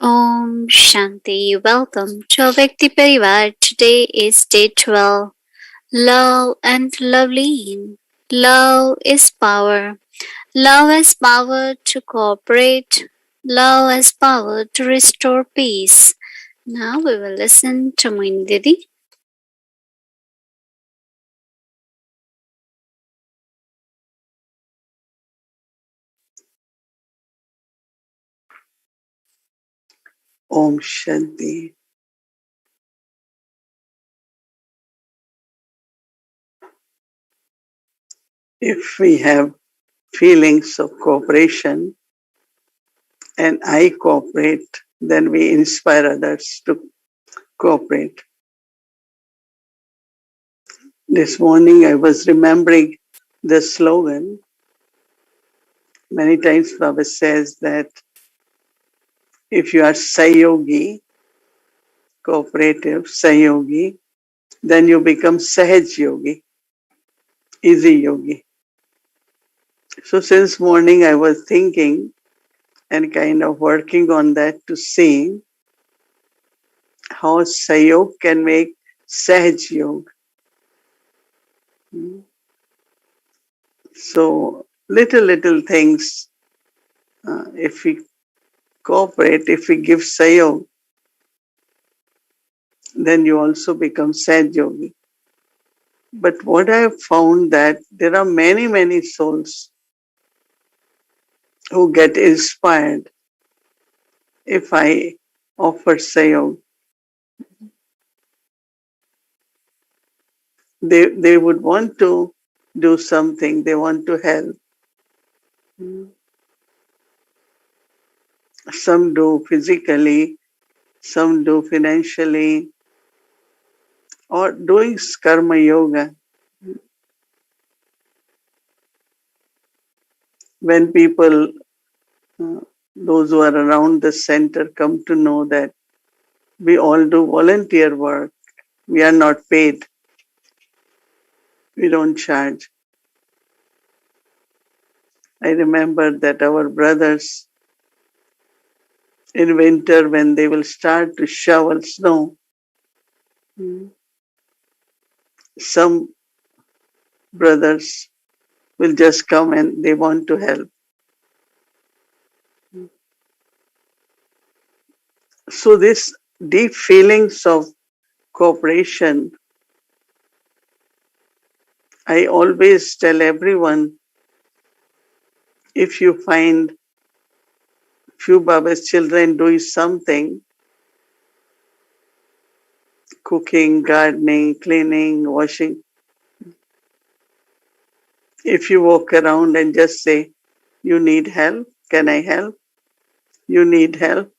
Om Shanti. Welcome to Vyakti Parivar. Today is day 12. Love and Loveleen. Love is power. Love has power to cooperate. Love has power to restore peace. Now we will listen to Mohini Didi. Om Shanti. If we have feelings of cooperation and I cooperate, then we inspire others to cooperate. This morning I was remembering the slogan. Many times Baba says that if you are Sayogi, cooperative, Sayogi, then you become Sahaj Yogi, easy yogi. So since morning I was thinking and kind of working on that to see how Sayog can make Sahaj Yoga. So little things, if we cooperate, if we give Sayog, then you also become Sahaj Yogi. But what I have found that there are many souls who get inspired if I offer Sayog. They would want to do something, they want to help. Some do physically, some do financially, or doing karma yoga. When people, uh, those who are around the center, come to know that we all do volunteer work, we are not paid, we don't charge. I remember that our brothers in winter, when they will start to shovel snow, some brothers will just come and they want to help. So this deep feelings of cooperation, I always tell everyone, if you find few Baba's children doing something, cooking, gardening, cleaning, washing, if you walk around and just say, you need help, can I help? You need help?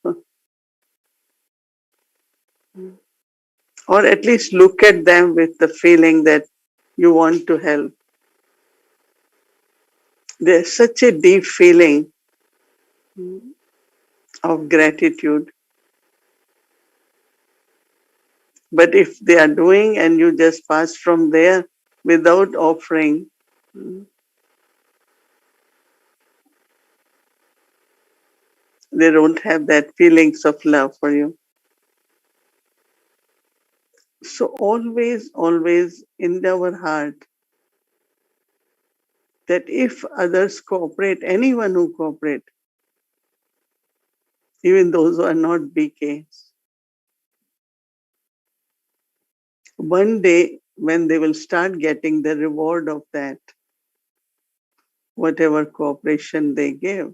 Or at least look at them with the feeling that you want to help. There's such a deep feeling of gratitude. But if they are doing and you just pass from there without offering, they don't have that feelings of love for you. So always in our heart that if others cooperate, anyone who cooperate, even those who are not BKs, one day when they will start getting the reward of that, whatever cooperation they give,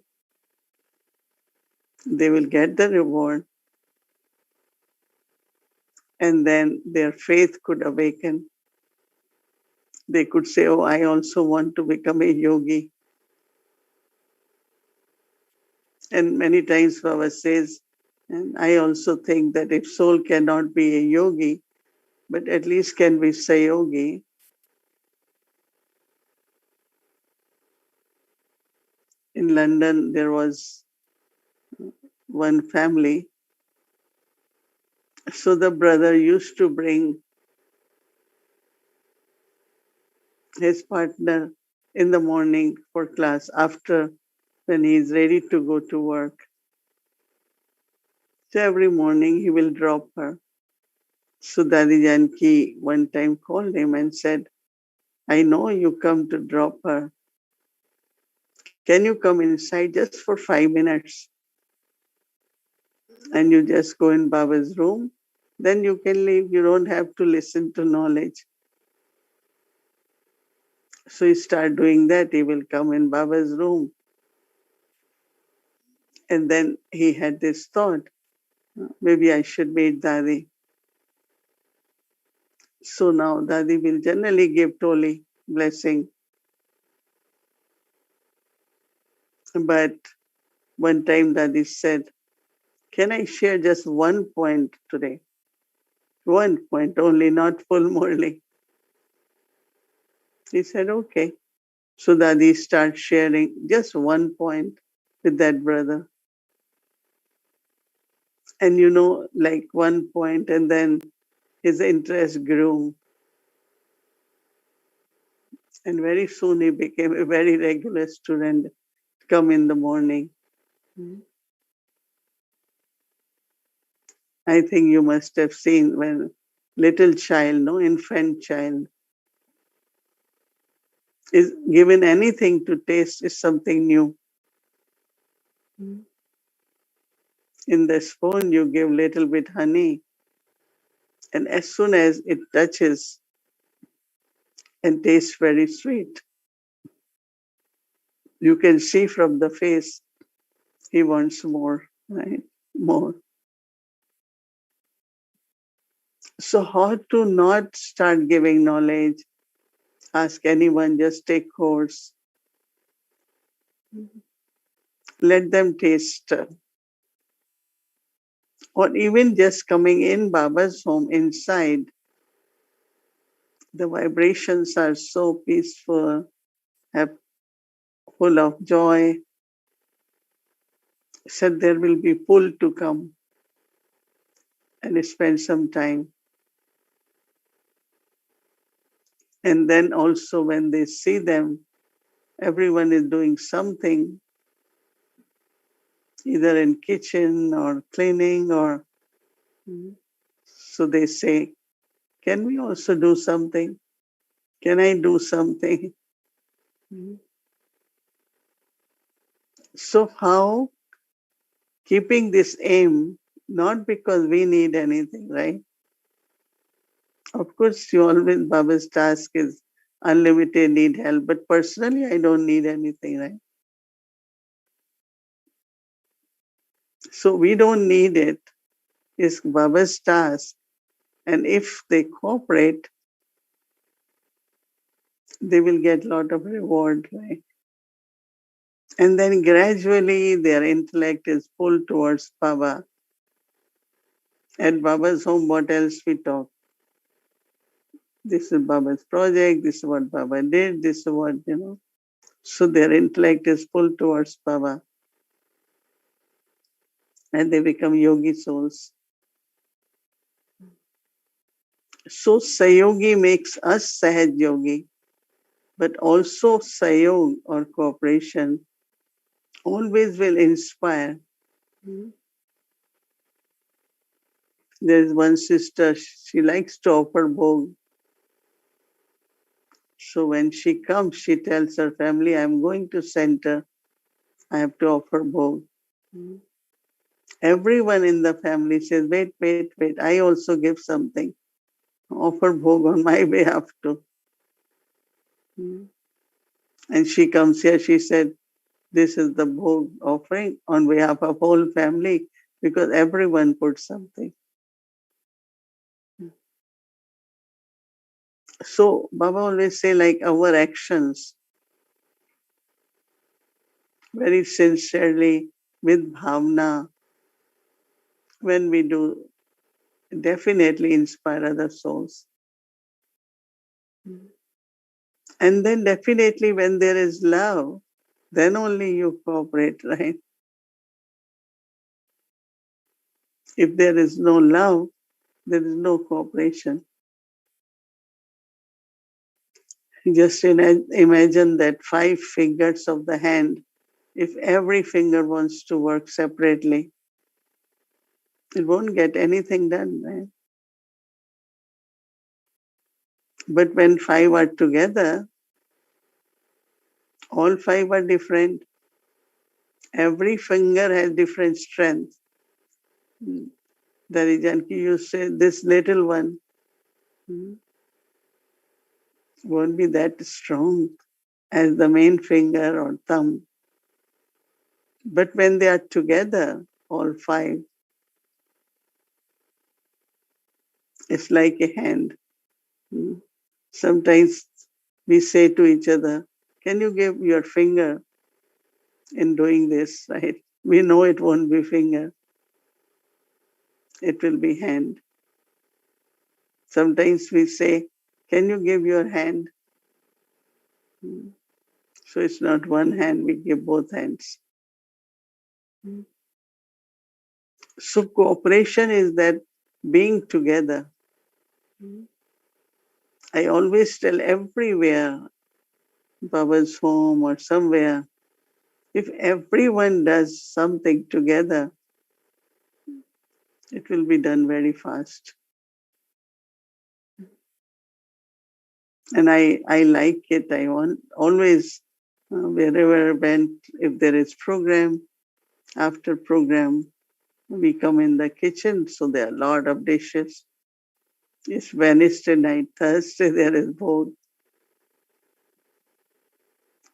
they will get the reward and then their faith could awaken. They could say, oh, I also want to become a yogi. And many times Baba says, and I also think that if soul cannot be a yogi, but at least can be Sayogi. In London, there was one family. So the brother used to bring his partner in the morning for class after when he is ready to go to work. So every morning he will drop her. So Dadi Janki one time called him and said, I know you come to drop her. Can you come inside just for 5 minutes and you just go in Baba's room? Then you can leave. You don't have to listen to knowledge. So he start doing that. He will come in Baba's room. And then he had this thought, maybe I should meet Dadi. So now Dadi will generally give Toli blessing. But one time Dadi said, can I share just one point today? One point only, not full Murli. He said, okay. So Dadi starts sharing just one point with that brother. And like one point, and then his interest grew. And very soon he became a very regular student, come in the morning. I think you must have seen when little child, no infant child, is given anything to taste is something new. In the spoon, you give little bit honey, and as soon as it touches and tastes very sweet, you can see from the face he wants more, right? More. So how to not start giving knowledge? Ask anyone, just take course. Let them taste. Or even just coming in Baba's home inside, the vibrations are so peaceful, full of joy. Said there will be pull to come and spend some time. And then also when they see them, everyone is doing something, either in kitchen or cleaning or so they say, can we also do something? Can I do something? So how keeping this aim, not because we need anything, right? Of course, you always, Baba's task is unlimited, need help, but personally, I don't need anything, right? So we don't need it. It's Baba's task. And if they cooperate, they will get a lot of reward, right? And then gradually their intellect is pulled towards Baba. At Baba's home, what else we talk? This is Baba's project, this is what Baba did, this is what. So their intellect is pulled towards Baba and they become yogi souls. So Sayogi makes us Sahaj Yogi, but also Sayog or cooperation always will inspire. There's one sister, she likes to offer bhog. So when she comes, she tells her family, I'm going to center. I have to offer bhog. Everyone in the family says, wait, wait, wait. I also give something. Offer bhog on my behalf too. And she comes here, she said, this is the bhog offering on behalf of whole family because everyone put something. So Baba always say like our actions very sincerely with bhavna when we do definitely inspire other souls. And then definitely when there is love, then only you cooperate, right? If there is no love, there is no cooperation. Just imagine that 5 fingers of the hand, if every finger wants to work separately, It won't get anything done, right? But when five are together, all five are different. Every finger has different strength. Darijanki, you say this little one won't be that strong as the main finger or thumb. But when they are together, all five, it's like a hand. Sometimes we say to each other, can you give your finger in doing this, right? We know it won't be finger, it will be hand. Sometimes we say, can you give your hand? So it's not one hand, we give both hands. So cooperation is that being together. I always tell everywhere, Baba's home or somewhere, if everyone does something together, it will be done very fast. And I like it. I want always, wherever I went, if there is program, after program, we come in the kitchen, so there are a lot of dishes. It's Wednesday night, Thursday, there is both.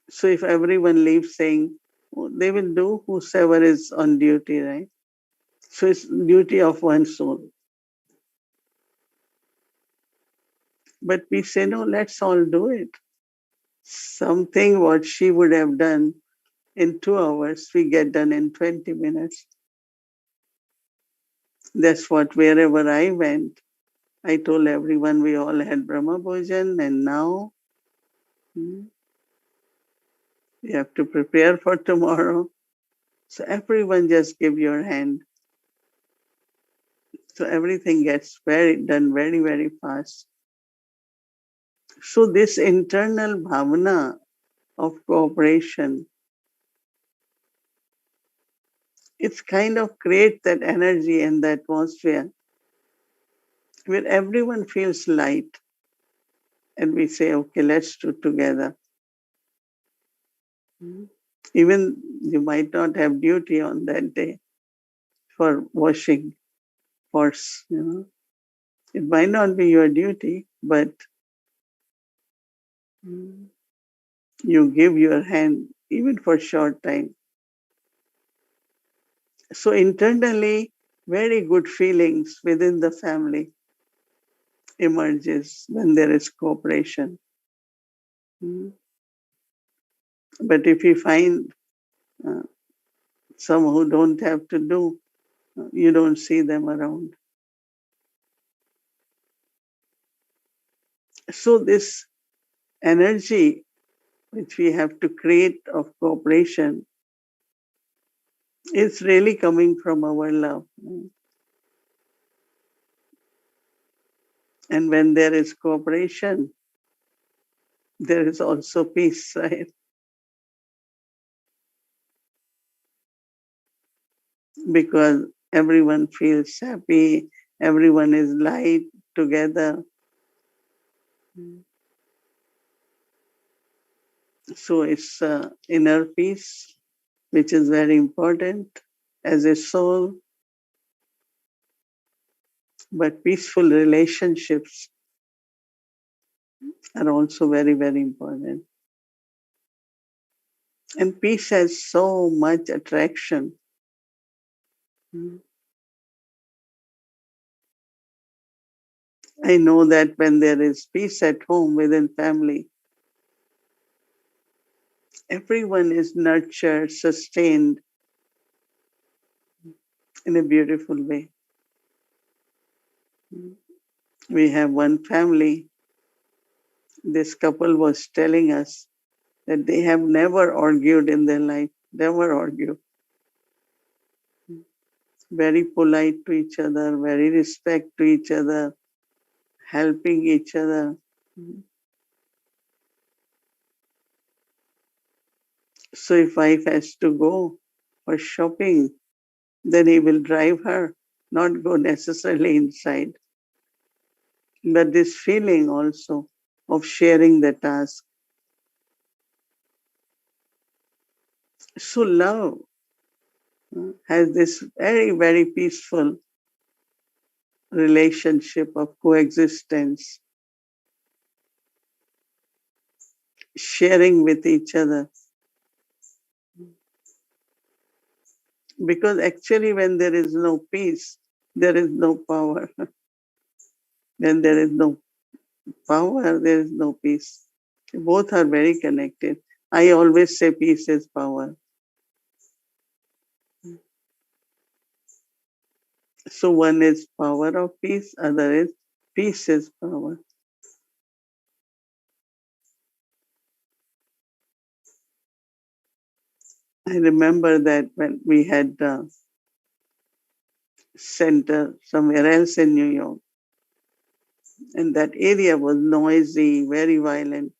So if everyone leaves saying, oh, they will do whosoever is on duty, right? So it's duty of one soul. But we say, no, let's all do it. Something what she would have done in 2 hours, we get done in 20 minutes. That's what wherever I went, I told everyone we all had Brahma Bhojan and now we have to prepare for tomorrow. So everyone just give your hand. So everything gets done very, very fast. So this internal bhavana of cooperation, it's kind of create that energy and the atmosphere where everyone feels light and we say, okay, let's do together. Even you might not have duty on that day for washing pots, you know. It might not be your duty, but you give your hand even for short time. So internally, very good feelings within the family emerges when there is cooperation. But if you find uh, some who don't have to do, you don't see them around. So this energy which we have to create of cooperation is really coming from our love. And when there is cooperation, there is also peace, right? Because everyone feels happy, everyone is light together. So it's inner peace, which is very important as a soul, but peaceful relationships are also very, very important. And peace has so much attraction. I know that when there is peace at home within family, everyone is nurtured, sustained in a beautiful way. We have one family, this couple was telling us that they have never argued in their life, never argued. Very polite to each other, very respect to each other, helping each other. So if wife has to go for shopping, then he will drive her. not go necessarily inside, but this feeling also of sharing the task. So love has this very, very peaceful relationship of coexistence, sharing with each other. Because actually, when there is no peace, there is no power. When there is no power, there is no peace. Both are very connected. I always say peace is power. So one is power of peace, other is peace is power. I remember that when we had a center somewhere else in New York, and that area was noisy, very violent.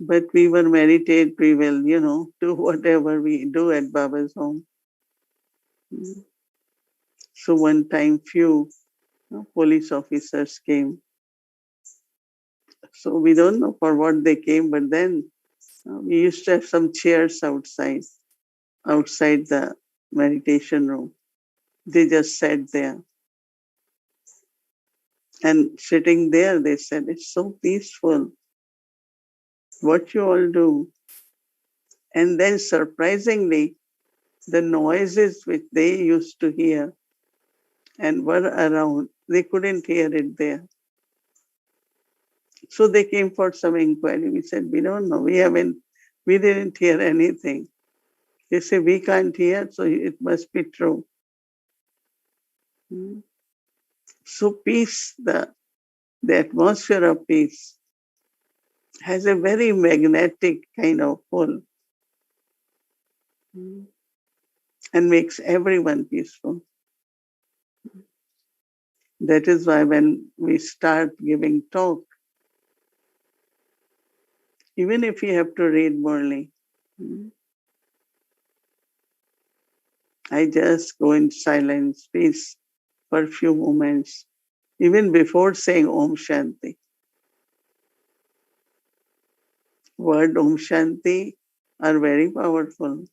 But we were meditate, we will, do whatever we do at Baba's home. So one time few police officers came. So we don't know for what they came, but then we used to have some chairs outside the meditation room. They just sat there. And sitting there, they said, it's so peaceful. What you all do. And then surprisingly, the noises which they used to hear and were around, they couldn't hear it there. So they came for some inquiry. We said, we don't know. We didn't hear anything. They say, we can't hear, so it must be true. So peace, the atmosphere of peace has a very magnetic kind of pull and makes everyone peaceful. That is why when we start giving talk, even if we have to read Murli, I just go in silence, peace for a few moments, even before saying Om Shanti. Word Om Shanti are very powerful.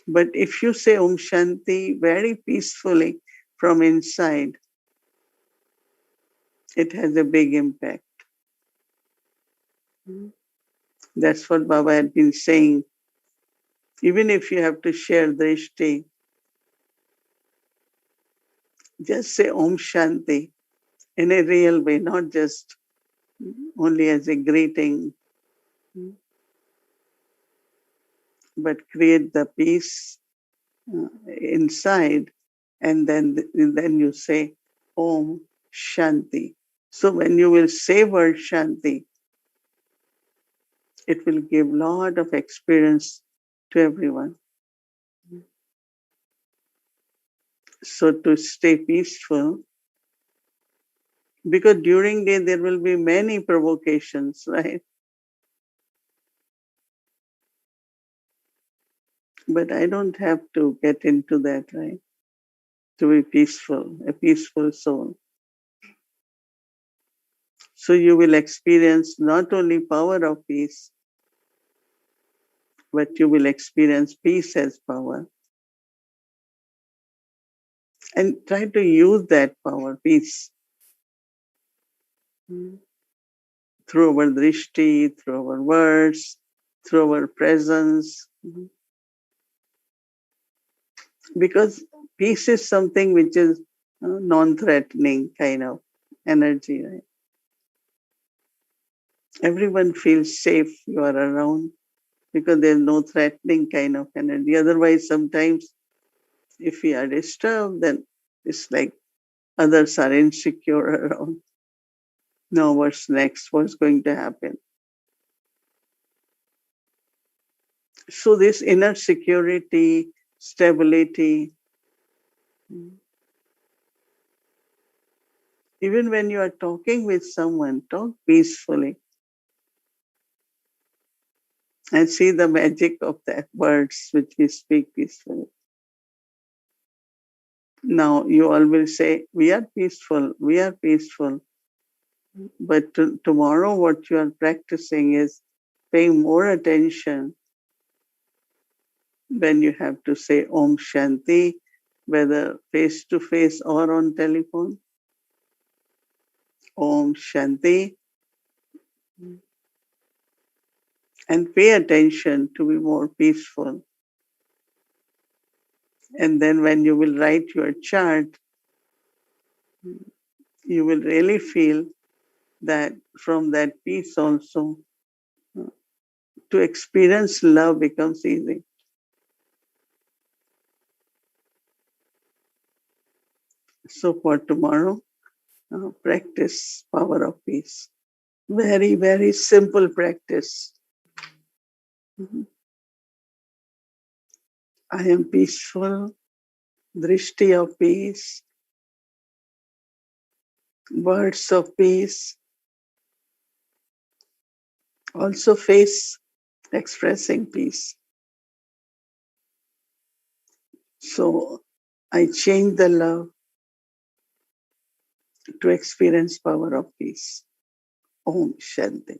But if you say Om Shanti very peacefully from inside, it has a big impact. That's what Baba had been saying. Even if you have to share drishti, just say Om Shanti in a real way, not just only as a greeting, but create the peace inside, and then you say Om Shanti. So when you will say word Shanti, it will give lot of experience to everyone. So to stay peaceful, because during day there will be many provocations, right? But I don't have to get into that, right? To be peaceful, a peaceful soul. So you will experience not only power of peace, but you will experience peace as power. And try to use that power, peace, through our drishti, through our words, through our presence. Because peace is something which is non-threatening kind of energy, right? Everyone feels safe you are around because there's no threatening kind of energy. Otherwise, sometimes if we are disturbed, then it's like others are insecure around. No, what's next? What's going to happen? So this inner security, stability, even when you are talking with someone, talk peacefully. and see the magic of the words which we speak peacefully. Now you all will say, we are peaceful, we are peaceful. But tomorrow what you are practicing is paying more attention when you have to say Om Shanti, whether face to face or on telephone. Om Shanti, and pay attention to be more peaceful. And then when you will write your chart, you will really feel that from that peace also, to experience love becomes easy. So for tomorrow, practice power of peace. Very, very simple practice. I am peaceful, drishti of peace, words of peace, also face expressing peace. So I change the love to experience power of peace. Om Shanti.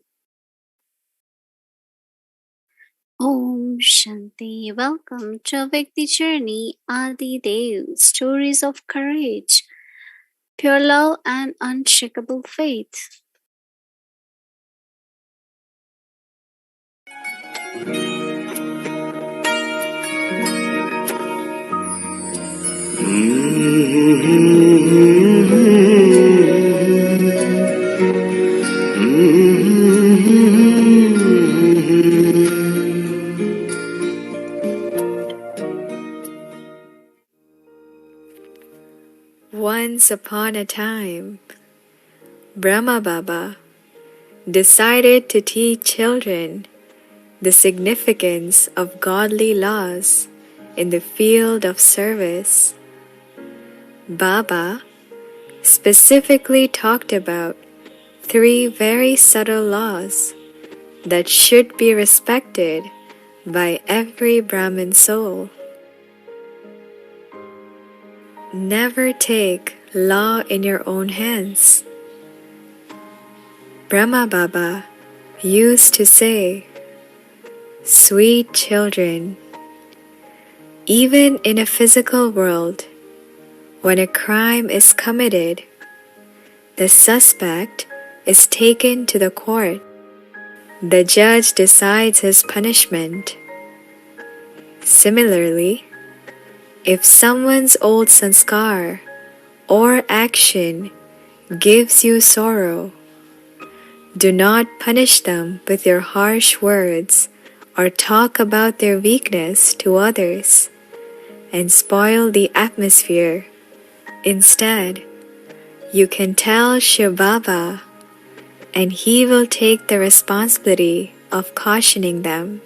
Om Shanti. Welcome to Awake the Journey, Adi Dev, stories of courage, pure love, and unshakable faith. Once upon a time, Brahma Baba decided to teach children the significance of godly laws in the field of service. Baba specifically talked about 3 very subtle laws that should be respected by every Brahmin soul. Never take law in your own hands. Brahma Baba used to say, "Sweet children, even in a physical world, when a crime is committed, the suspect is taken to the court. The judge decides his punishment. Similarly, if someone's old sanskar or action gives you sorrow, do not punish them with your harsh words or talk about their weakness to others and spoil the atmosphere. Instead, you can tell Shiv Baba and he will take the responsibility of cautioning them."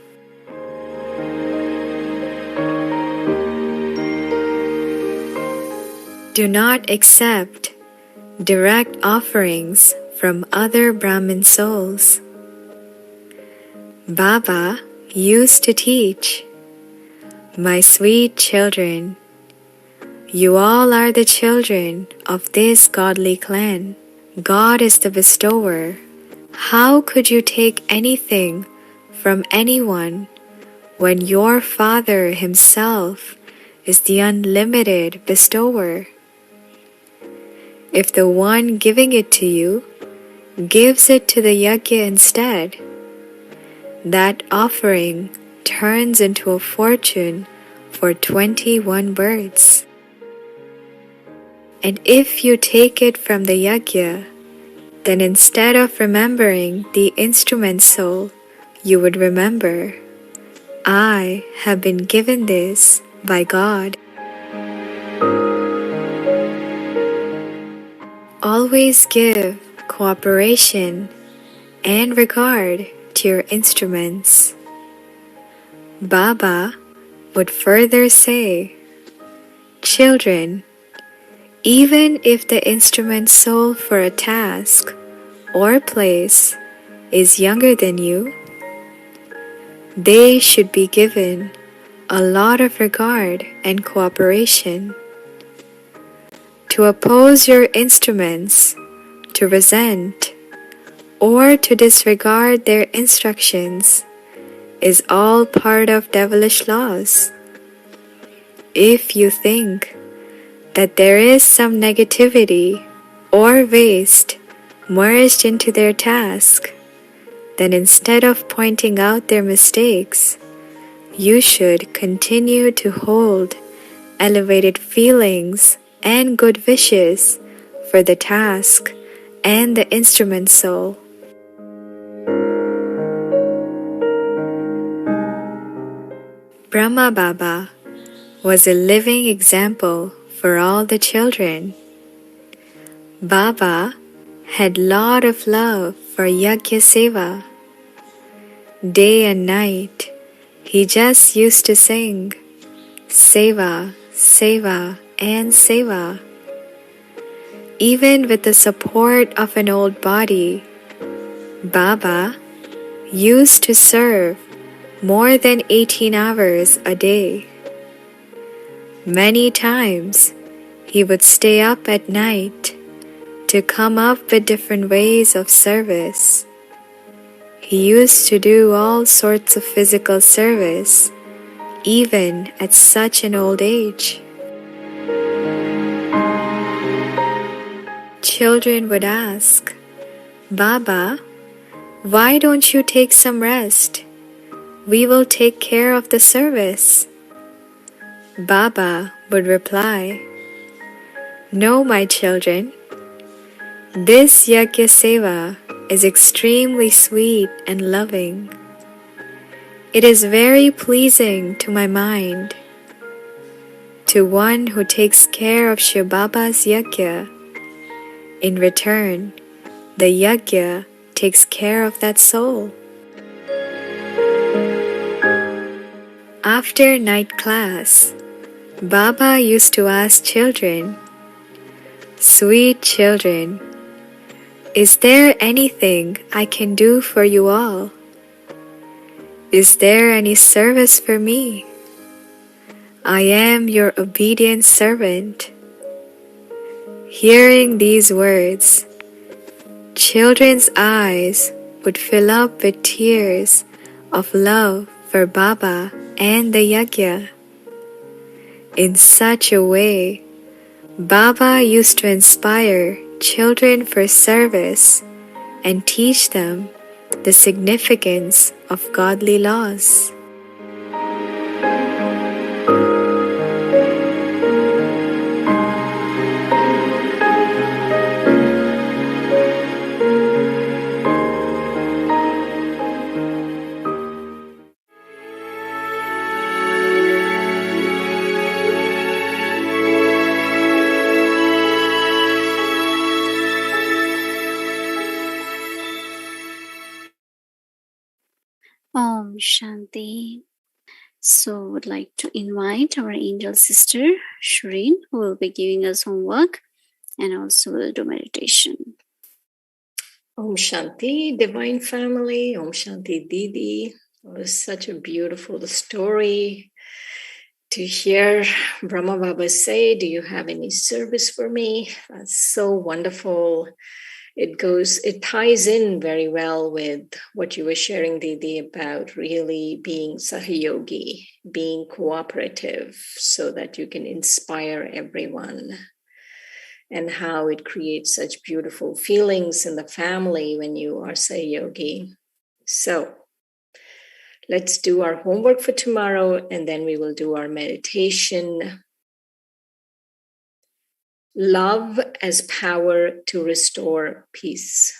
Do not accept direct offerings from other Brahmin souls. Baba used to teach, "My sweet children, you all are the children of this godly clan. God is the bestower. How could you take anything from anyone when your Father himself is the unlimited bestower? If the one giving it to you gives it to the yajna instead, that offering turns into a fortune for 21 birds. And if you take it from the yajna, then instead of remembering the instrument soul, you would remember, I have been given this by God." Always give cooperation and regard to your instruments. Baba would further say, "Children, even if the instrument soul for a task or place is younger than you, They should be given a lot of regard and cooperation. To oppose your instruments, to resent, or to disregard their instructions is all part of devilish laws. If you think that there is some negativity or waste merged into their task, then instead of pointing out their mistakes, you should continue to hold elevated feelings and good wishes for the task and the instrument soul. Brahma Baba was a living example for all the children. Baba had lot of love for Yajna Seva. Day and night, he just used to sing Seva, Seva, and Seva. Even with the support of an old body, Baba used to serve more than 18 hours a day. Many times, he would stay up at night to come up with different ways of service. He used to do all sorts of physical service, even at such an old age. Children would ask, Baba, why don't you take some rest? We will take care of the service. Baba would reply, No, my children, this Yajna Seva is extremely sweet and loving. It is very pleasing to my mind. To one who takes care of Shiv Baba's Yajna, in return, the Yajna takes care of that soul. After night class, Baba used to ask children, Sweet children, is there anything I can do for you all? Is there any service for me? I am your obedient servant. Hearing these words, children's eyes would fill up with tears of love for Baba and the Yajna. In such a way, Baba used to inspire children for service and teach them the significance of godly laws. Om Shanti. So, would like to invite our angel sister Shireen, who will be giving us homework and also will do meditation. Om Shanti, Divine Family. Om Shanti, Didi. It was such a beautiful story to hear Brahma Baba say, do you have any service for me? That's so wonderful. It ties in very well with what you were sharing, Didi, about really being sahayogi, being cooperative so that you can inspire everyone, and how it creates such beautiful feelings in the family when you are sahayogi. So let's do our homework for tomorrow, and then we will do our meditation. Love as power to restore peace.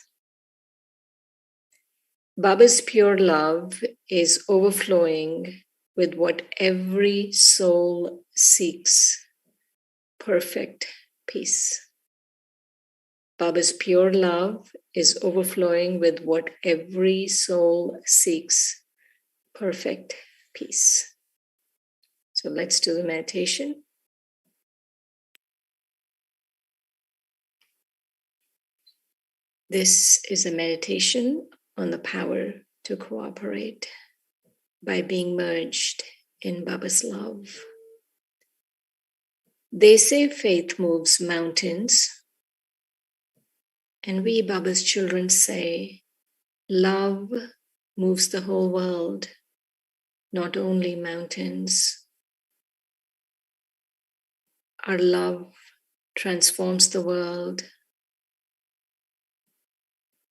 Baba's pure love is overflowing with what every soul seeks: perfect peace. Baba's pure love is overflowing with what every soul seeks: perfect peace. So let's do the meditation. This is a meditation on the power to cooperate. by being merged in Baba's love. They say faith moves mountains, and we Baba's children say love moves the whole world, not only mountains. Our love transforms the world.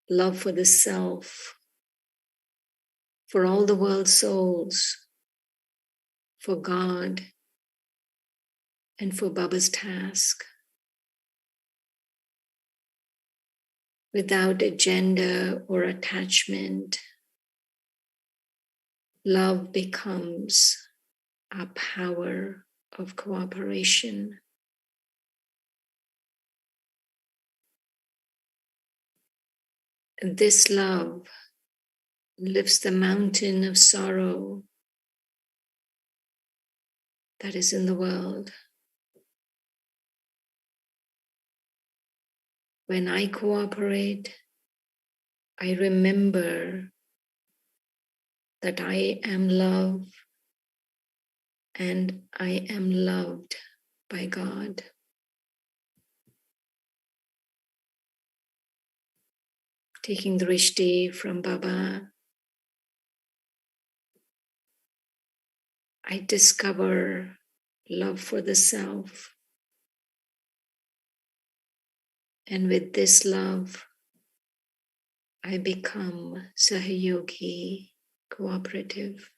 Love for the self, for all the world's souls, for God, and for Baba's task. Without agenda or attachment, love becomes a power of cooperation. And this love lifts the mountain of sorrow that is in the world. When I cooperate, I remember that I am love and I am loved by God. Taking the Rishti from Baba, I discover love for the self. And with this love, I become Sahayogi, cooperative,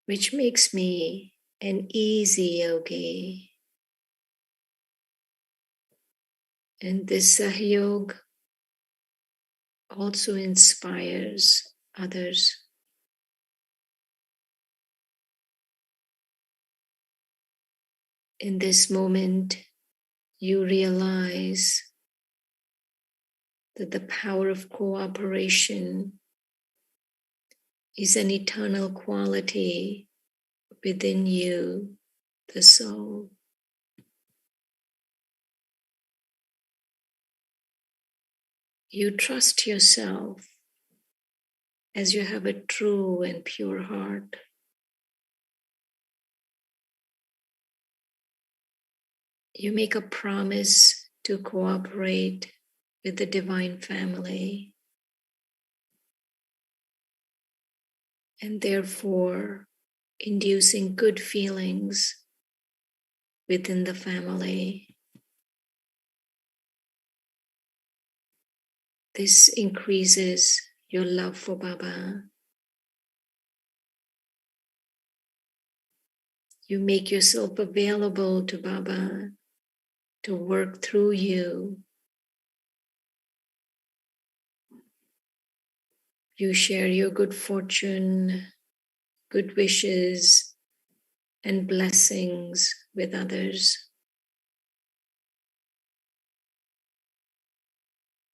which makes me an easy yogi. And this Sahayog also inspires others. In this moment, you realize that the power of cooperation is an eternal quality within you, the soul. You trust yourself as you have a true and pure heart. You make a promise to cooperate with the divine family, and therefore inducing good feelings within the family. This increases your love for Baba. You make yourself available to Baba to work through you. You share your good fortune, good wishes, and blessings with others.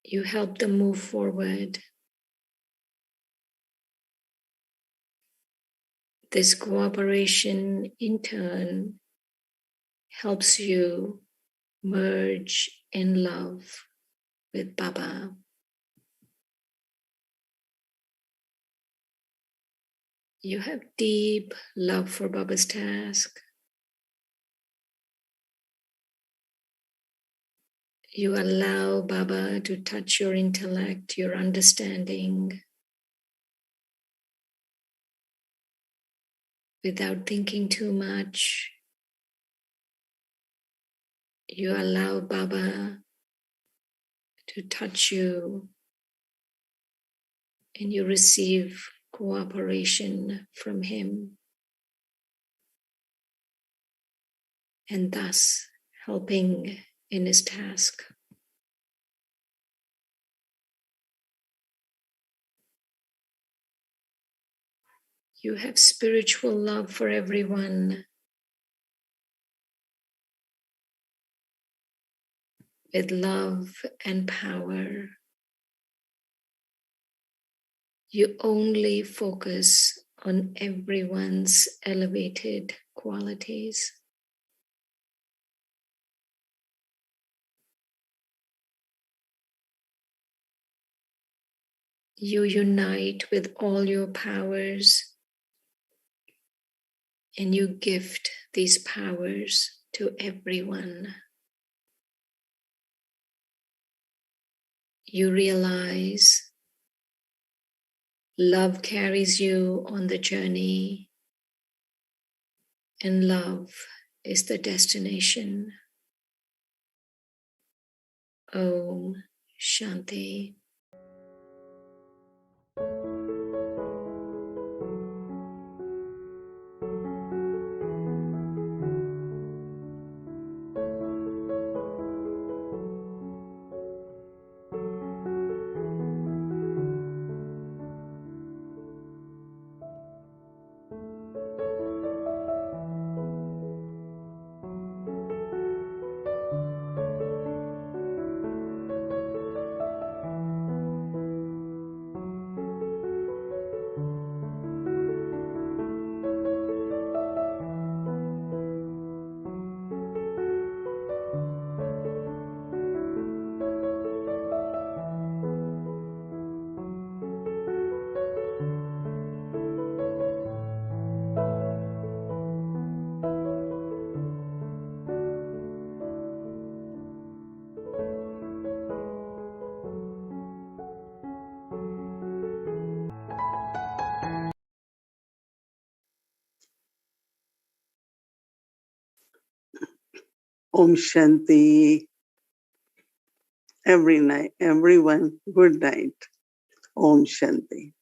You help them move forward. This cooperation, in turn, helps you merge in love with Baba. You have deep love for Baba's task. You allow Baba to touch your intellect, your understanding, without thinking too much. You allow Baba to touch you, and you receive cooperation from him, and thus helping in his task. You have spiritual love for everyone, with love and power. You only focus on everyone's elevated qualities. you unite with all your powers and you gift these powers to everyone. You realize love carries you on the journey, and love is the destination. Om Shanti. Om Shanti. Every night, everyone, good night. Om Shanti.